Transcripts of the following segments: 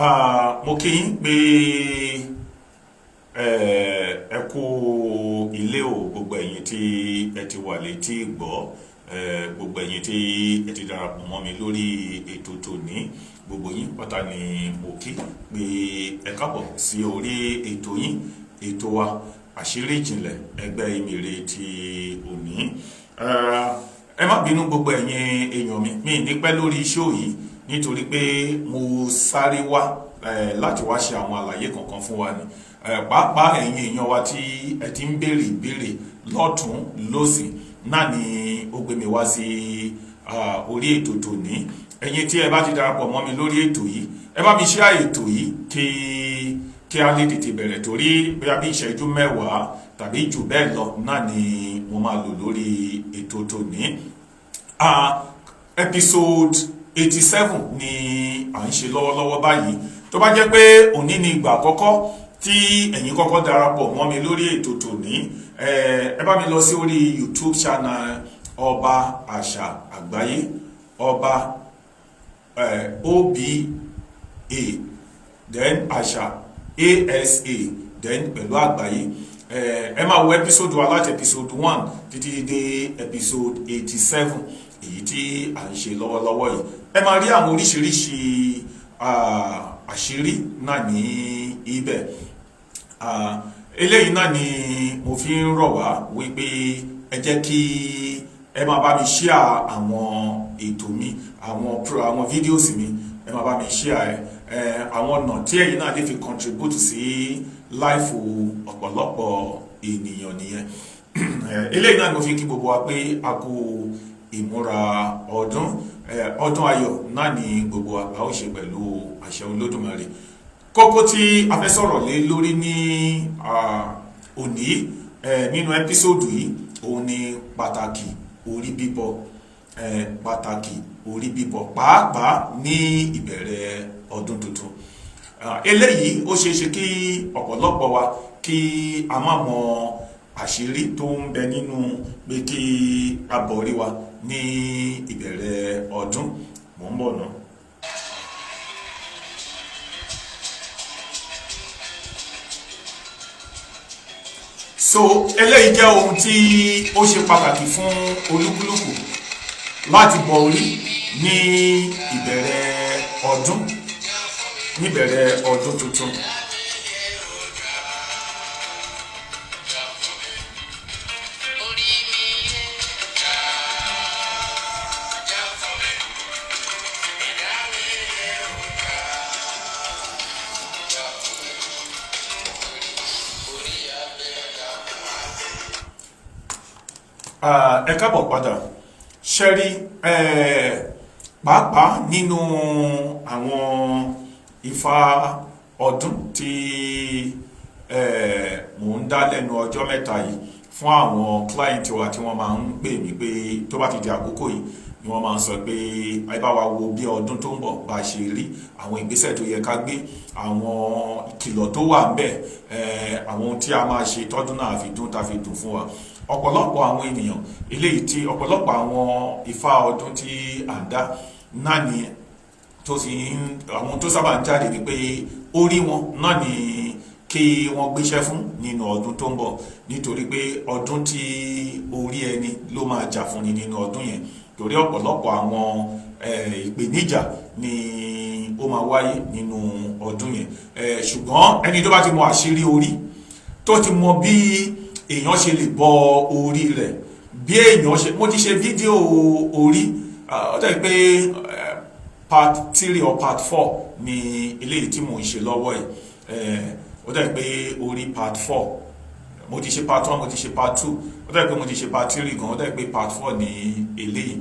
Mo kí yín pé ẹ kú ilé o, gbogbo ẹ̀yin tí ẹ ti wà létí gbọ́, gbogbo ẹ̀yin tí ẹ ti darapọ̀ mọ́ mi lórí ètò tòní, gbogbo yín pátá ni mo kí pé ẹ káàbọ̀ sí orí ètò yín, ètò wa àṣírí ìjìnlẹ̀ ẹgbẹ́ Emere ti òní. Ẹ má bínú gbogbo ẹ̀yin èèyàn mi ní pẹ́ lórí iṣẹ́ yìí nítorí pé mo sáré wá láti wá ṣe àwọn àlàyé kankan fún wa ni, pàápàá ẹ̀yin èèyàn wa tí ẹ ti ń béèrè ìbéèrè lọ́tún lósì náà ni ó gbé mi wá sí orí ètò tòní. Ẹ̀yin tí ẹ bá ti darapọ̀ mọ́ mi lórí ètò yìí, ẹ bá mi share ètò yìí kí a lè tètè bẹ̀rẹ̀, torí bóyá bí ìṣẹ́jú mẹ́wàá tàbí jù bẹ́ẹ̀ lọ náà ni mo máa lò lórí ètò tòní. Episode 87 ni à ń ṣe lọ́wọ́lọ́wọ́ báyìí. Tó bá jẹ́ pé òní ni ìgbà àkọ́kọ́ tí ẹ̀yin kọ́kọ́ darapọ̀ mọ́ mi lórí ètò tòní, ẹ bá mi lọ sí orí YouTube channel Ọba Àṣà Àgbáyé, Ọba OBA, then Àṣà ASA, then pẹ̀lú Àgbáyé. Ẹ máa wo episode wa láti episode 1 títí dé episode 87 èyí tí à ń ṣe lọ́wọ́lọ́wọ́ yìí. Ẹ máa rí àwọn oríṣiríṣi àṣírí náà ní ibẹ̀. Eléyìí náà ni mo fi ń rọ̀ wá wípé ẹ jẹ́ kí ẹ máa bá mi share àwọn ètò mi, àwọn videos mi, ẹ máa bá mi share àwọn ọ̀nà tí ẹ̀yin náà lè fi contribute sí life ọ̀pọ̀lọpọ̀ ènìyàn nìyẹn. Eléyìí náà ni mo fi kí gbogbo wa pé a kú ìmúra ọdún ayọ̀ náà ni gbogbo a ó ṣe pẹ̀lú àṣẹ Olódùmarè. Kókó tí a fẹ́ sọ̀rọ̀ lé lórí ní òní nínú ẹ́písòdù yìí òun ni pàtàkì orí bíbọ, pàtàkì orí bíbọ pàápàá ní ìbẹ̀rẹ̀ ọdún tuntun. Eléyìí ó ṣeéṣe kí ọ̀pọ̀lọpọ̀ wa kí a má mọ àṣírí tó ń bẹ nínú pé kí a bọ̀rí wa ní ìbẹ̀rẹ̀ ọdún. Mò ń bọ̀ náà. So eléyìí jẹ́ ohun tí ó ṣe pàtàkì fún olúkúlùkù láti bọ orí ní ìbẹ̀rẹ̀ ọdún, níbẹ̀rẹ̀ ọdún tuntun. Ẹ káàbọ̀ padà. Ṣẹ́rí pàápàá nínú àwọn ifá ọdún tí mò ń dá lẹ́nu ọjọ́ mẹ́ta yìí fún àwọn client wa tí wọ́n máa ń pè mí pé tó bá ti di àkókò yìí ni wọ́n máa ń sọ pé ẹ bá wa wo bí ọdún tó ń bọ̀ bá ṣe rí, àwọn ìgbésẹ̀ tó yẹ ká gbé, àwọn ìkìlọ̀ tó wà ń bẹ̀, àwọn ohun tí a máa ṣe tọ́dún náà fi dún tá fi dùn fún wa. Ọ̀pọ̀lọpọ̀ àwọn ènìyàn eléyìí tí ọ̀pọ̀lọpọ̀ àwọn ifá ọdún tí à ń dá náà ni àwọn tó sábà ń jáde ni pé orí wọn náà ni kí wọ́n gbéṣẹ́ fún nínú ọdún tó ń bọ̀, nítorí pé ọdún tí orí ẹni ló máa jà fún ni nínú ọdún yẹn, torí ọ̀pọ̀lọpọ̀ àwọn ìpèníjà ni ó máa wáyé nínú ọdún yẹn. Ṣùgbọ́n ẹni tó bá ti mọ àṣírí orí, tó ti mọ bí èèyàn ṣe lè bọ orí rẹ̀, bí èèyàn ṣe, mo ti ṣe fídíò orí, ó dẹ̀ pé part 3 or part 4 ni eléyìí tí mò ń ṣe lọ́wọ́ ẹ̀. Ó dẹ̀ pé orí part 4, mo ti ṣe part 1, mo ti ṣe part 2, ó dẹ̀ pé mo ti ṣe part 3 gan, ó dẹ̀ pé part 4 ni eléyìí.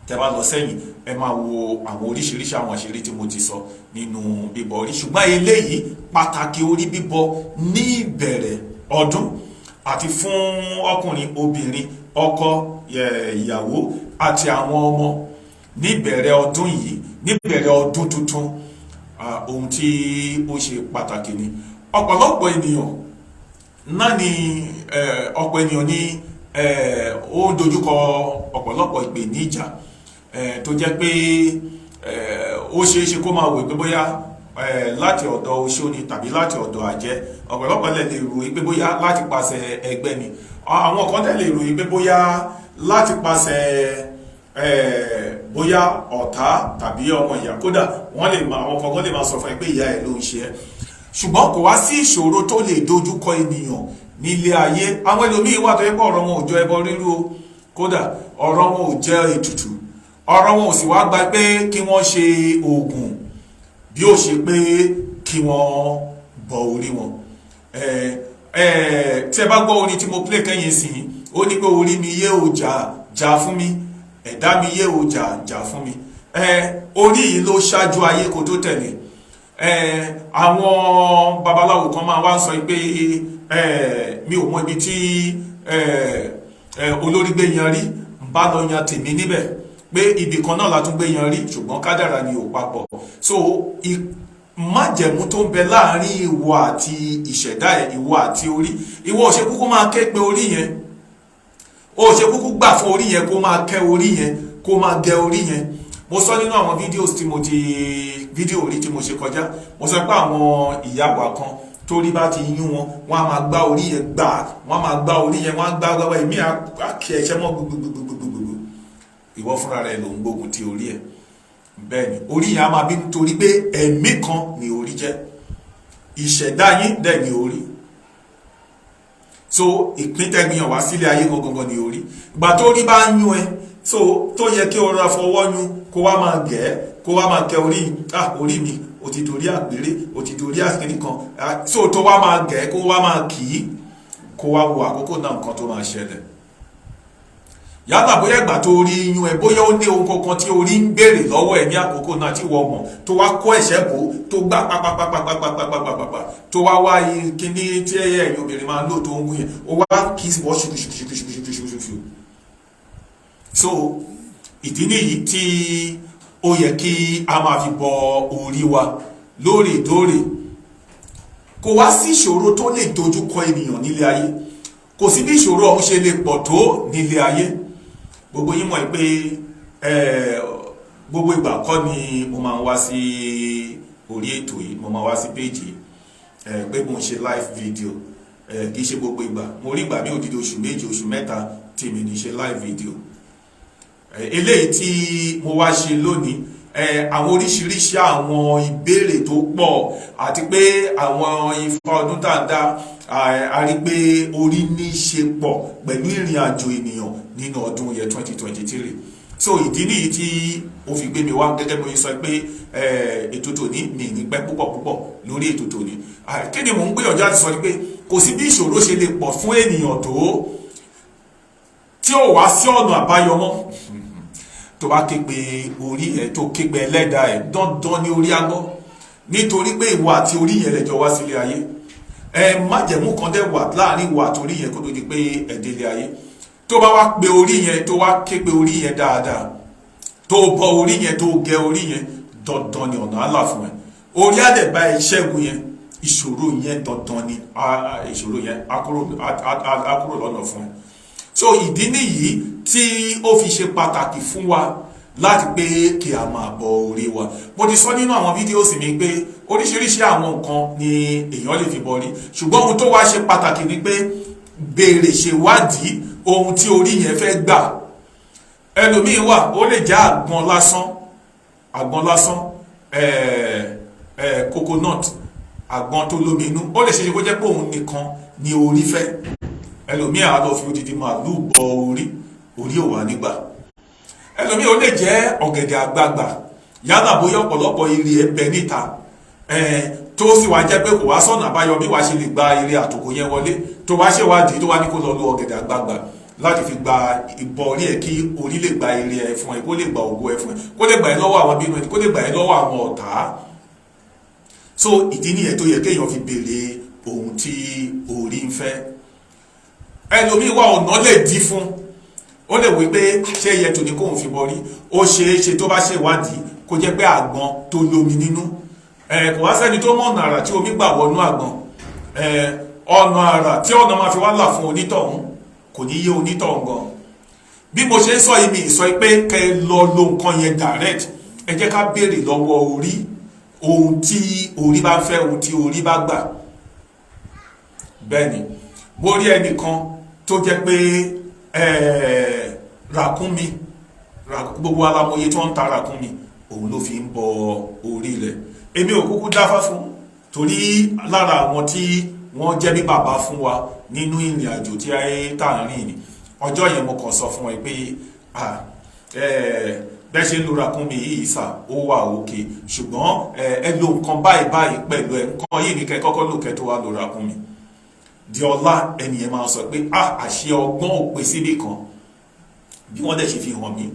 Tẹ́ bá lọ sẹ́yìn ẹ máa wo àwọn oríṣiríṣi àwọn àṣírí tí mo ti sọ nínú bíbọ orí. Ṣùgbọ́n eléyìí pàtàkì orí bíbọ ní ìbẹ̀rẹ̀ ọdún, àti fún ọkùnrin, obìnrin, ọkọ, ìyàwó àti àwọn ọmọ níbẹ̀rẹ̀ ọdún yìí, níbẹ̀rẹ̀ ọdún tuntun. Ohun tí ó ṣe pàtàkì ni. Ọ̀pọ̀lọpọ̀ ènìyàn náà ni ọ̀pọ̀ ènìyàn ní ó dojúkọ ọ̀pọ̀lọpọ̀ ìpèníjà tó jẹ́ pé ó ṣeéṣe kó máa wò pé bóyá láti ọ̀dọ̀ oṣóni tàbí láti ọ̀dọ̀ àjẹ́. Ọ̀pọ̀lọpọ̀ lè ròyìn pé bóyá láti pàṣẹ ẹgbẹ́ ni, àwọn kan tẹ̀ lè ròyìn pé bóyá láti pàṣẹ bóyá ọ̀tá tàbí ọmọ ìyá, kódà àwọn kan lè máa sọ fún ẹ pé ìyá ẹ ló ń ṣe ẹ́. Ṣùgbọ́n kò wá sí ìṣòro tó lè dojúkọ ènìyàn nílé ayé. Àwọn ẹlòmíín wà tó yẹ pé ọ̀rọ̀ wọn ò jọ ẹbọ rírú o, kódà ọ̀rọ̀ wọn ò jẹ́ ètùtù, ọ̀rọ̀ wọn ò sì wá gba pé kí wọ́n ṣe oògùn bí ó ṣe pé kí wọ́n bọ orí wọn. Tí ẹ bá gbọ́ orin tí mo play kẹ́yìn sí, ó ní pé orí mi yé o jà fún mi, ẹ̀dá mi yé o jà fún mi. Orí yìí ló ṣáájú ayé kó tó tẹ̀lé. Àwọn babaláwo kan máa wá sọ pé mi ò mọ ibi tí olórí gbé yan rí, ń bá lọ yan tèmi níbẹ̀, pé ibì kan náà la tún gbé yan rí, ṣùgbọ́n kádàrá ni ò papọ̀. So májẹ̀mú tó ń bẹ láàrin ìwọ àti ìṣẹ̀dá ẹ̀, ìwọ àti orí, ìwọ ò ṣe kúkú máa ké pe orí yẹn, ó ṣe kúkú gbà fún orí yẹn kó máa kẹ́ orí yẹn, kó máa gẹ orí yẹn. Mo sọ nínú àwọn fídíò orí tí mo ṣe kọjá, mo sọ pé àwọn ìyá wa kan torí bá ti yún wọn, wọ́n á máa gbá orí yẹn wọ́n á máa gbá orí yẹn, wọ́n á gbá èmi àkí ẹ̀ṣẹ́ mọ́ gbogbogbò. Ìwọ fúnra rẹ̀ ló ń gbógun ti orí ẹ̀. Bẹ́ẹ̀ ni orí yẹn á máa bí nítorí pé ẹ̀mí kan ni orí jẹ́, ìṣẹ̀dá yín dẹ̀ ni orí. So ìpín tẹ́gbìyàn wá sílé ayé gangan ni orí. Ìgbà tó rí bá ń yún ẹ, so tó yẹ kí o rọra fọwọ́ yún, kó wá máa gẹ̀, kó wá máa kẹ orí mi ó ti dorí àgbèrè, ó ti dorí àkíní kan, so tó wá máa gẹ̀, kó wá máa kì í, kó wá wo àkókò náà nǹkan tó máa ṣẹlẹ̀. Yálà bóyá ìgbà tó rí yún ẹ, bóyá ó ní ohun kankan tí orí ń béèrè lọ́wọ́ ẹ ní àkókò náà tí wọ́n mọ̀, tó wá kó ẹ̀ṣẹ́ bò, tó gbá pápápápápápápápápápá, tó wá wá kíní tí ẹ̀yin obìnrin máa ń lò tó ń gún yẹn, ó wá kí bọ́ ṣùkùṣùkùṣùkùṣùkùṣùkùṣù. So ìdí nìyí tí ó yẹ kí a máa fi bọ orí wa lóòrèkóòrè. Kò wá sí ìṣòro tó lè dojúkọ ènìyàn nílé ayé, kò sí bí ìṣòro ọ̀hún ṣe lè pọ̀ tó nílé ayé. Gbogbo yín mọ̀ pé gbogbo ìgbà kọ́ ni mo máa ń wá sí orí ètò yìí, mo máa wá sí péjì pé mo ń ṣe live video, kì í ṣe gbogbo ìgbà. Mo rí ìgbà bí odidi oṣù méjì oṣù mẹ́ta tí mi ní ṣe live video. Eléyìí tí mo wá ṣe lónìí, àwọn oríṣiríṣi àwọn ìbéèrè tó pọ̀, àti pé àwọn ifá ọdún tá ń dá, a rí pé orí ní ṣe pọ̀ pẹ̀lú ìrìn àjò ènìyàn nínú ọdún yẹn 2023. So ìdí nìyí tí ó fi gbé mi wá, gẹ́gẹ́ bí mo sọ pé ètò tòní mi ní pẹ́ púpọ̀ lórí ètò tòní. Kí ni mò ń gbìyànjú àti sọ ni pé kò sí bí ìṣòro ṣe lè pọ̀ fún ènìyàn tó tí ó wá sí ọ̀nà àbáyọ mọ́. Tó bá ké pe orí ẹ, tó ké pe ẹlẹ́dàá ẹ, dandan ni orí agbọ́, nítorí pé ìwọ àti orí yẹn lẹ́jọ́ wá sílé ayé. Májẹ̀mú kan dẹ̀ wà láàrin ìwọ àti orí yẹn kó tó di pé ẹ délé ayé. Tó bá wá pe orí yẹn, tó wá ké pe orí yẹn dáadáa, tó bọ orí yẹn, tó gẹ orí yẹn, dandan ni ọ̀nà àlà fún ẹ. Orí á dẹ̀ bá ẹ ṣẹ́gun yẹn, ìṣòro yẹn dandan ni ìṣòro yẹn á kúrò lọ́nà fún ẹ. So ìdí nìyí tí ó fi ṣe pàtàkì fún wa láti pé kí a máa bọ orí wa. Mo ti sọ nínú àwọn fídíòsì mi pé oríṣiríṣi àwọn nǹkan ni èèyàn lè fi bọ orí, ṣùgbọ́n ohun tó wá ṣe pàtàkì ni pé béèrè ṣèwádìí ohun tí orí yẹn fẹ́ gbà. Ẹlòmíín wà, ó lè jẹ́ àgbọn lásán, coconut, àgbọn tó lómi inú, ó lè ṣe kó jẹ́ pé òun nìkan ni orí fẹ́. Ẹlòmíì á lọ fi odidi màálù bọ orí ò wá nígbà. Ẹlòmíì ó lè jẹ́ ọ̀gẹ̀dẹ̀ àgbagbà, yálà bóyá ọ̀pọ̀lọpọ̀ ire ẹ bẹ níta, tó sì wá jẹ́ pé kò wá sọ̀nà àbáyọ bí wàá ṣe lè gba ire àtòkò yẹn wọlé, tó wá ṣèwádìí tó wá ní kó lọ lo ọ̀gẹ̀dẹ̀ àgbagbà láti fi gba ìbọ orí ẹ, kí orí lè gba ire ẹ fún ẹ, kó lè gba ògo ẹ fún ẹ, kó lè gbà ẹ lọ́wọ́ àwọn bínú ẹ, kó lè gbà ẹ lọ́wọ́ àwọn ọ̀tá. So ìdí nìyẹn tó yẹ kéèyàn fi béèrè ohun tí orí ń fẹ́. Ẹlòmíì wà, ọ̀nà lè dí fún, ó lè wí pé ṣé ẹyẹ tòní kóhun fi bọrí, ó ṣeé ṣe tó bá ṣe ìwádìí kó jẹ́ pé àgbọn tó lómi nínú, kò wá sẹ́ni tó mọ̀ ọ̀nà àrà tí omi gbà wọnú àgbọn, ọ̀nà àrà tí ọ̀nà máa fi wá là fún onítọ̀hún kò ní yé onítọ̀hún gan. Bí mo ṣe ń sọ yìí, mi sọ pé kẹ́ lọ lo nǹkan yẹn direct, ẹ jẹ́ ká béèrè lọ́wọ́ orí ohun tí orí bá fẹ́, ohun tí orí bá gbà. Bẹ́ẹ̀ ni mo rí ẹnìkan tó jẹ́ pé ràkúnmí, gbogbo alamọye tó ń ta ràkúnmí òun ló fi ń bọ orí rẹ̀. Èmi ò kúkú dáfá fún, torí lára àwọn tí wọ́n jẹ́ bí bàbá fún wa nínú ìrìn àjò tí ayé tá ń rìn ni. Ọjọ́ yẹn mo kàn sọ fún ẹ pé bẹ́ẹ̀ ṣe ń lo ràkúnmí yìí sà ó wà òkè, ṣùgbọ́n ẹ lo nǹkan báyìí báyìí pẹ̀lú ẹ, nǹkan yìí ní kẹ́ kọ́kọ́ lò kẹ́ tó wá lo ràkúnmí. Di ọlá ẹnìyẹn máa sọ pé àṣẹ ọgbọ́n ò pé síbì kan. Bí wọ́n dẹ̀ ṣe fi hàn mí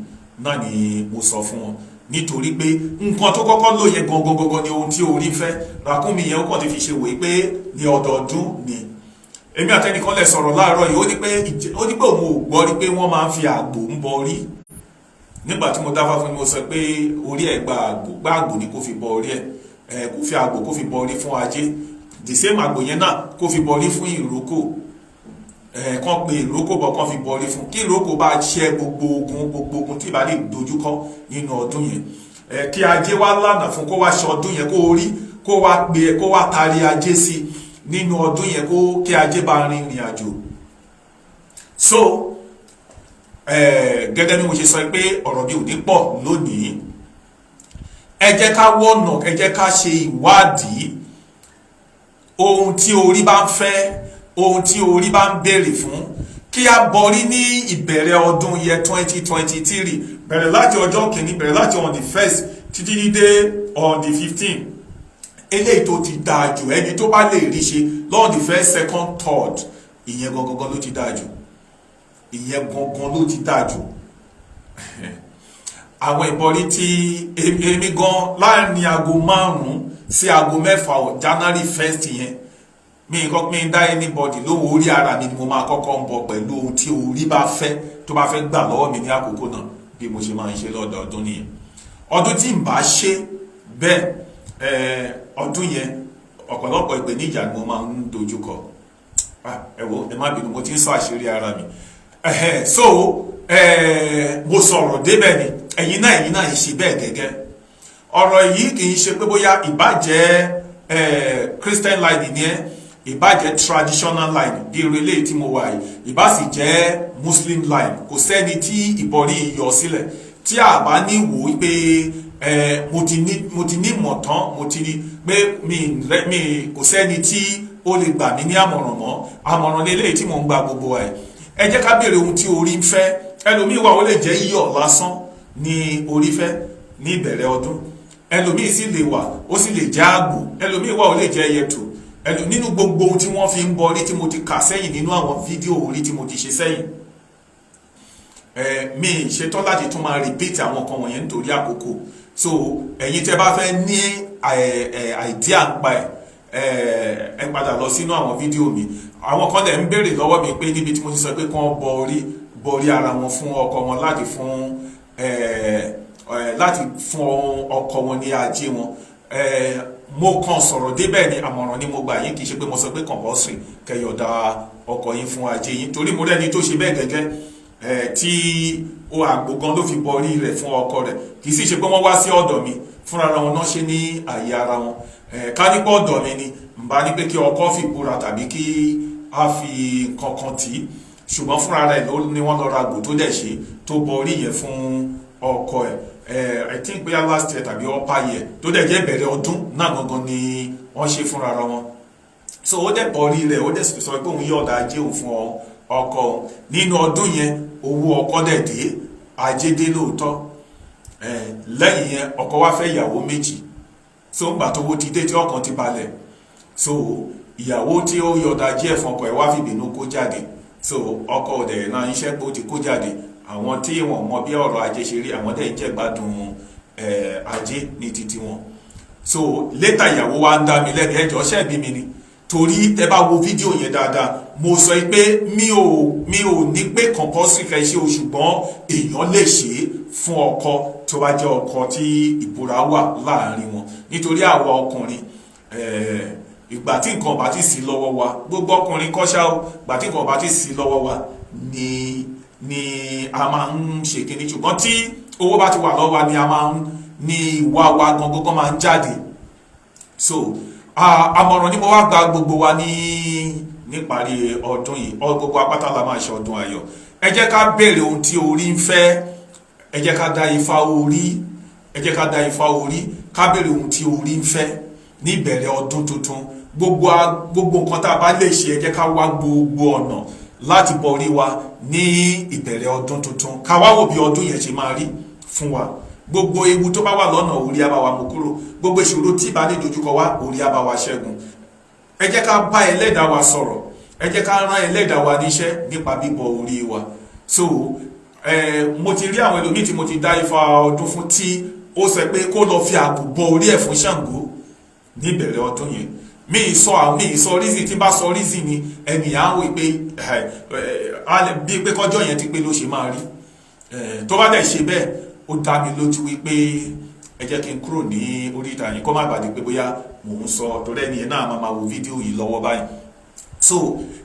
náà ni mo sọ fún wọn, nítorí pé nǹkan tó kọ́kọ́ lò yẹn gangan ni ohun tí orí fẹ́. Ràkúnmí yẹn ó kàn ti fi ṣe wòye pé ní ọdọọdún ni. Èmi àtẹnìkan lè sọ̀rọ̀ láàárọ̀ yìí, ó ní pé òun ò gbọ́ rí pé wọ́n máa ń fi àgbò ń bọ orí. Nígbà tí mo dáfá fún mi, mo sọ pé orí ẹ̀ gba àgbò ni kó fi bọ orí ẹ̀, kó fi àgbò kó fi bọ orí fún ajé. The same àgbò yẹn náà kó fi bọ orí fún ìrókò, kàn pé ìrókò bọ̀ kàn fi bọ orí fún, kí ìrókò bá ṣẹ́ gbogbo ogun tí ìbá lè dojúkọ nínú ọdún yẹn, kí ajé wá lànà fún kó wá ṣe ọdún yẹn, kó orí kó wá tarí ajé sí nínú ọdún yẹn, kí ajé bá rin ìrìn àjò. So gẹ́gẹ́ bí mo ṣe sọ pé ọ̀rọ̀ mi ò ní pọ̀ lónìí, ẹ jẹ́ ká wọ̀nà, ẹ jẹ́ ká ṣe ìwádìí ohun tí orí bá ń fẹ́, ohun tí orí bá ń béèrè fún, kí a borí ní ìbẹ̀rẹ̀ ọdún yẹ 2023, bẹ̀rẹ̀ láti ọjọ́ kìíní, bẹ̀rẹ̀ láti on the 1st títí dé on the 15th. Eléyìí tó ti dáa jù, ẹni tó bá lè rí ṣe lọ́n the 1st, 2nd, 3rd, ìyẹn gangan ló ti dáa jù, ìyẹn gangan ló ti dáa jù. Àwọn ìbọrí tí èmi gan láàrin aago 5 sí aago 6 January 1st yẹn, mi dá anybody lóhùn, orí ara mi ni mo máa kọ́kọ́ ń bọ pẹ̀lú ohun tí orí bá fẹ́, tó bá fẹ́ gbà lọ́wọ́ mi ní àkókò náà, bí mo ṣe máa ń ṣe lọ́dọọdún nìyẹn. Ọdún tí n bá ṣe bẹ́ẹ̀, ọdún yẹn ọ̀pọ̀lọpọ̀ ìpèníjà ni mo máa ń dojúkọ. Ẹ wo, ẹ má bínú, mo ti ń sọ àṣírí ara mi. So mo sọ̀rọ̀ débẹ̀ ni, ẹ̀yin náà ń ṣe bẹ́ẹ̀ gẹ́gẹ́. Ọ̀rọ̀ yìí kì í ṣe pé bóyá ìbàjẹ́ Christian line ni ẹ́, ìbàjẹ́ traditional line bí relé tí mo wà yìí, ìbá sì jẹ́ Muslim line, kò sẹ́ni tí ìbọ̀rí yọ sílẹ̀ tí a bá ní wò pé mo ti ní mọ̀ tán, mo ti ní pé mi kò sẹ́ni tí ó lè gbà mí ní àmọ̀ràn mọ́. Àmọ̀ràn lélẹ́yìí tí mò ń gba gbogbo ẹ̀. Ẹ jẹ́ ká béèrè ohun tí orí ń fẹ́. Ẹlòmíì wà ó lè jẹ́ iyọ̀ lásán ní orí fẹ́ ní ìbẹ̀rẹ̀ ọdún, ẹlòmíì sì lè wà ó sì lè jẹ́ àgbò, ẹlòmíì wà ó lè jẹ́ ẹyẹtò. Nínú gbogbo ohun tí wọ́n fi ń bọrí tí mo ti kà sẹ́yìn nínú àwọn fídíò orí tí mo ti ṣe sẹ́yìn, mi ṣetán láti tún máa repeat àwọn kan wọ̀nyẹn nítorí àkókò. So ẹ̀yin tẹ́ bá fẹ́ ní idea ń pa ẹ padà lọ sínú àwọn fídíò mi. Àwọn kan lè ń béèrè lọ́wọ́ mi pé níbi tí mo ti sọ pé kán bọrí ara wọn fún ọkọ wọn láti fún ọkọ wọn ní ajé wọn, mo kàn sọ̀rọ̀ débẹ̀ ni, àmọ̀ràn ni mo gbà yín, kì í ṣe pé mo sọ pé compulsory kẹyọ̀dá ọkọ yín fún ajé yín, torí mo rẹ́ni tó ṣe bẹ́ẹ̀ gẹ́gẹ́ tí ó àgbò gan ló fi bọrí rẹ̀ fún ọkọ rẹ̀, kì í sì ṣe pé wọ́n wá sí ọ̀dọ̀ mi fúnra wọn náà ṣe ní àyè ara wọn. Ká nípa ọ̀dọ̀ mi ni n bá ní pé kí ọkọ fi búra tàbí kí a fi kankan tì í, ṣùgbọ́n fúnra rẹ̀ ló ní wọ́n lọ ra àgbò tó dẹ̀ ṣe tó bọrí yẹn fún ọkọ ẹ̀. I think bóyá last year tàbí upper year tó dẹ̀ jẹ́ ìbẹ̀rẹ̀ ọdún náà gangan ni wọ́n ṣe fúnra wọn. So ó dẹ̀ bọrí rẹ̀, ó dẹ̀ sọ pé òun yọ̀ọ̀dà ajé òun fún ọkọ. Nínú ọdún yẹn owó ọkọ dẹ̀ dé, ajé dé lóòótọ́. Lẹ́yìn yẹn ọkọ wá fẹ́ ìyàwó méjì, so ńgbà tó wó ti dé tí ọkàn ti balẹ̀, so ìyàwó tí ó yọ̀ọ̀dà ajé ẹ̀ fún ọkọ ẹ̀ wá fìbínú kó jáde. So ọkọ ọ̀dẹ̀ náà iṣẹ́ pé ó ti kó jáde, àwọn tí wọ́n mọ bí ọ̀rọ̀ ajé ṣe rí, àwọn dẹ̀ jẹ́ gbádùn ajé ní títí wọn. So later ìyàwó wa ń dá mi lẹ́bi, ẹjọ́ ṣẹ́bi mi ni, torí ẹ bá wo fídíò yẹn dáadáa, mo sọ pé mi ò ní pé compulsory kẹ́ ṣe o, ṣùgbọ́n èèyàn lè ṣe é fún ọkọ tó bá jẹ́ ọkọ tí ìbúra wà láàrin wọn. Nítorí àwa ọkùnrin, ìgbà tí nǹkan bá ti sí lọ́wọ́ wa, gbogbo ọkùnrin kọ́ṣá o, ìgbà tí nǹkan bá ti sí lọ́wọ́ wa ni a máa ń ṣe kíní, ṣùgbọ́n tí owó bá ti wà lọ́wọ́ wa ni a máa ń ní ìwà wa gangan máa ń jáde. so àmọ̀ràn ni mo wá gba gbogbo wa níparí ọdún yìí, gbogbo apáta la máa ṣe ọdún ayọ̀. Ẹ jẹ́ ká béèrè ohun tí orí ń fẹ́, ẹ jẹ́ ká dá ifá orí, ẹ jẹ́ ká dá ifá orí, ká béèrè ohun tí orí ń fẹ́ ní ìbẹ̀rẹ̀ ọdún tuntun. Gbogbo nǹkan tá a bá lè ṣe, ẹ jẹ́ ká wá gbogbo ọ̀nà láti borí wa ní ìbẹ̀rẹ̀ ọdún tuntun, ká wá wò bí ọdún yẹn ṣe máa rí fún wa. Gbogbo ewu tó bá wà lọ́nà orí á bá wa mú kúrò, gbogbo ìṣòro tí bá ní dojúkọ wá orí á bá wa ṣẹ́gun. Ẹ jẹ́ ká bá ẹlẹ́dàá wa sọ̀rọ̀, ẹ jẹ́ ká rán ẹlẹ́dàá wa níṣẹ́ nípa bíbọ orí wa. So mo ti rí àwọn ẹlòmíì tí mo ti dá ifá ọdún fún tí ó sọ pé kó lọ fi àgbò bọ orí ẹ̀ fún Ṣàngó níbẹ̀rẹ̀ ọdún yẹn. Mi sọ reason, tí bá sọ reason ni ẹnìyàn wí pé bí pé kọjọ́ yẹn ti pé ló ṣe máa rí. Tó bá dẹ̀ ṣe bẹ́ẹ̀, ó dá mi lójú wípé ẹ jẹ́ kí n kúrò ní orí ìtàn yìí kó má bàa di pé bóyá mò ń sọ torí ẹni yẹn náà máa wo fídíò yìí lọ́wọ́ báyìí. So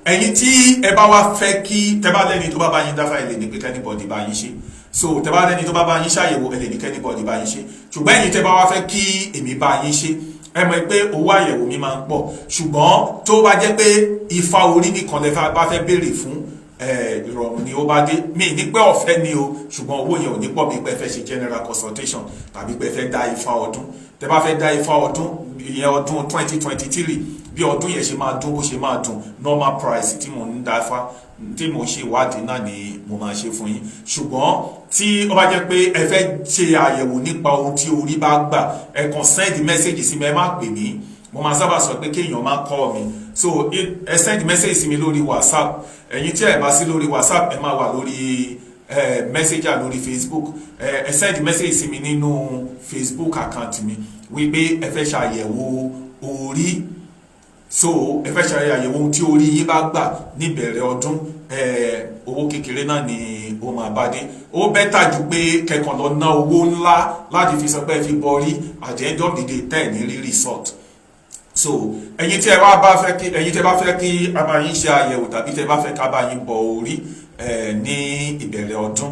ẹ̀yin tí ẹ bá wá fẹ́ kí tẹ́ bá lẹ́ni tó bá bá yín dáfà ẹ lè ní pé kẹ́nìbọ̀dì bá yín ṣe, so tẹ́ bá lẹ́ni tó bá bá yín ṣàyẹ̀wò ẹ lè ní kẹ́nìbọ̀dì bá yín ṣe. Ṣùgbọ́n ẹ̀yin tẹ́ bá wá fẹ́ kí èmi bá yín ṣe, ẹ mọ̀ pé owó àyẹ̀wò mi máa ń pọ̀, ṣùgbọ́n tó bá jẹ́ pé ifá orí nìkan lẹ bá fẹ́ béèrè fún ìrọ̀rùn ni ó bá dé. Mi ní pé ọ̀fẹ́ ni o, ṣùgbọ́n owó yẹn ò ní pọ̀ bí pé fẹ́ ṣe general consultation tàbí pé fẹ́ dá ifá ọdún. Tẹ́ bá fẹ́ dá ifá ọdún, ìyẹn ọdún 2023, bí ọdún yẹn ṣe máa dún bó ṣe máa dùn, normal price tí mò ń dá ifá tí mò ń ṣe ìwádìí náà ni mo máa ṣe fún yín. Ṣùgbọ́n tí ó bá jẹ́ pé ẹ fẹ́ ṣe àyẹ̀wò nípa ohun tí orí bá gbà, ẹ kàn send message sí mi, ẹ má pè mí, mo máa sábà sọ pé kéèyàn máa call mi. So ẹ send message sí mi lórí WhatsApp. Ẹ̀yin tí ẹ bá sí lórí WhatsApp, ẹ máa wà lórí messenger lórí Facebook. Ẹ send message sí mi nínú Facebook account mi wípé ẹ fẹ́ ṣàyẹ̀wò orí. So ẹ fẹ́ ṣàyẹ̀wò ohun tí orí yín bá gbà níbẹ̀rẹ̀ ọdún. Owó kékeré náà ni ó máa bá dé. Ó bẹ́tà ju pé kẹkàn lọ ná owó ńlá láti fi sọ pé fi borí at the end of the day tẹ́ ní rí result. So ẹ̀yin tí ẹ bá fẹ́ kí a bá yín ṣe àyẹ̀wò tàbí tẹ́ bá fẹ́ ká bá yín bọ orí ní ìbẹ̀rẹ̀ ọdún,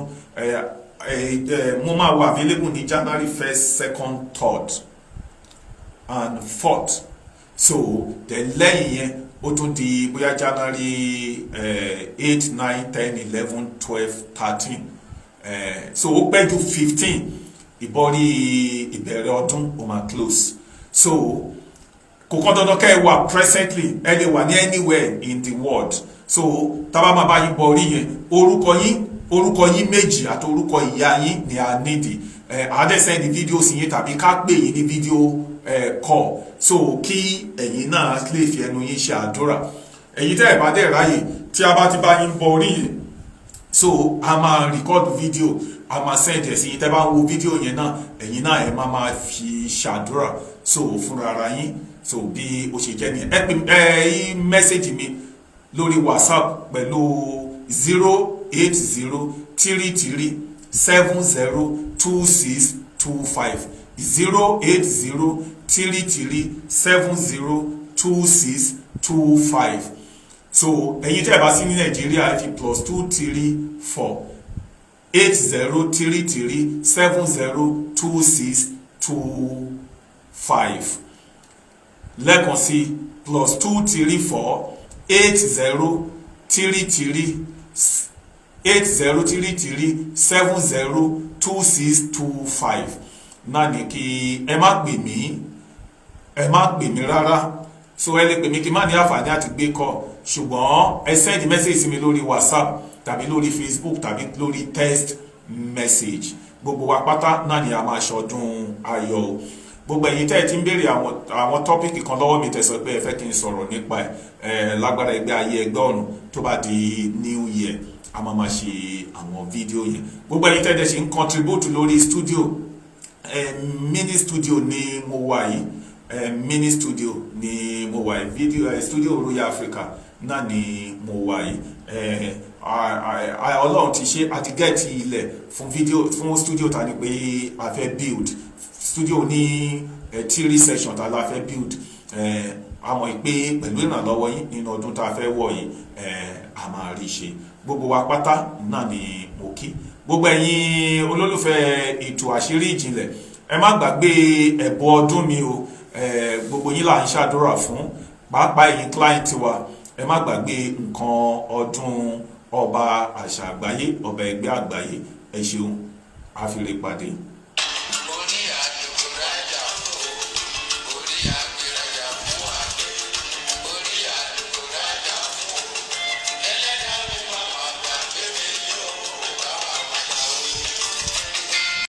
mo máa wà available ní January 1st, 2nd, 3rd and 4th. So then lẹ́yìn yẹn ó tún di bóyá January 8, 9, 10, 11, 12, 13. So ó pẹ́ ju 15 ìbọ̀rí ìbẹ̀rẹ̀ ọdún ó máa close. So kò kọ́ dandan kẹ́ ẹ wà presently, ẹ lè wà ní anywhere in the world. So tábà máa bá yín bọ orí yẹn, orúkọ yín méjì àti orúkọ ìyá yín ni a nídìí. Àádẹ́ send fídíò sí yín tàbí ká pè yín ní fídíò call, so kí ẹ̀yin náà lè fi ẹnu yín ṣe àdúrà. Ẹ̀yin tẹ́ ẹ̀ bá dẹ̀ ráyè, tí a bá ti bá yín bọ orí yẹn, so a máa record fídíò, a máa send ẹ̀ sí yín. Tẹ́ bá wo fídíò yẹn náà, ẹ̀yin náà ẹ̀ máa fi ṣàdúrà so fúnra ara yín. So bí ó ṣe jẹ́ nìyẹn. Ẹ message mi lórí WhatsApp pẹ̀lú 08033702625 08033702625. So ẹ̀yin tẹ́ bá sí ní Nàìjíríà ẹ fi +234 8033702625. lẹ́ẹ̀kan sí +234 8033702625. náà ni kí ẹ má pè mí rárá. So ẹ lè pè mí kí má ní àǹfààní àti gbé kọ, ṣùgbọ́n ẹ send message sí mi lórí WhatsApp tàbí lórí Facebook tàbí lórí text message. Gbogbo wa pátá náà ni a máa ṣọdún ayọ̀. Gbogbo ẹ̀yin tẹ́ ẹ ti ń béèrè àwọn tọ́pìkì kan lọ́wọ́ mi tẹ́ sọ pé ẹ fẹ́ kí n sọ̀rọ̀ nípa ẹ̀ lágbára ẹgbẹ́ ayé ẹgbẹ́ ọ̀run tó bá di New Year a máa ṣe àwọn fídíò yẹn. Gbogbo ẹ̀yin tẹ́ ẹ ṣe ń contribute lórí studio, mini studio ni mo wà yìí, mini studio ni mo wà yìí, video studio Royal Africa náà ni mo wà yìí. Ọlọ́run ti ṣe àti gẹ́ẹ̀tì ilẹ̀ fún studio ta ni pé a fẹ́ build studio ní 3 section tá la fẹ́ build. Àmọ́ ìpè pẹ̀lú ìrànlọ́wọ́ yín nínú ọdún tá a fẹ́ wọ̀ yìí a máa rí ṣe. Gbogbo wa pátá náà ni mo kí. Gbogbo ẹ̀yin olólùfẹ́ ètò àṣírí ìjìnlẹ̀, ẹ má gbàgbé ẹ̀bùn ọdún mi o. gbogbo yín là ń ṣàdúrà fún, pàápàá ẹ̀yin client wa. Ẹ má gbàgbé nǹkan ọdún ọba àṣà àgbáyé, ọba ẹgbẹ́ àgbáyé. Ẹ ṣeun, a fi lè pàdé.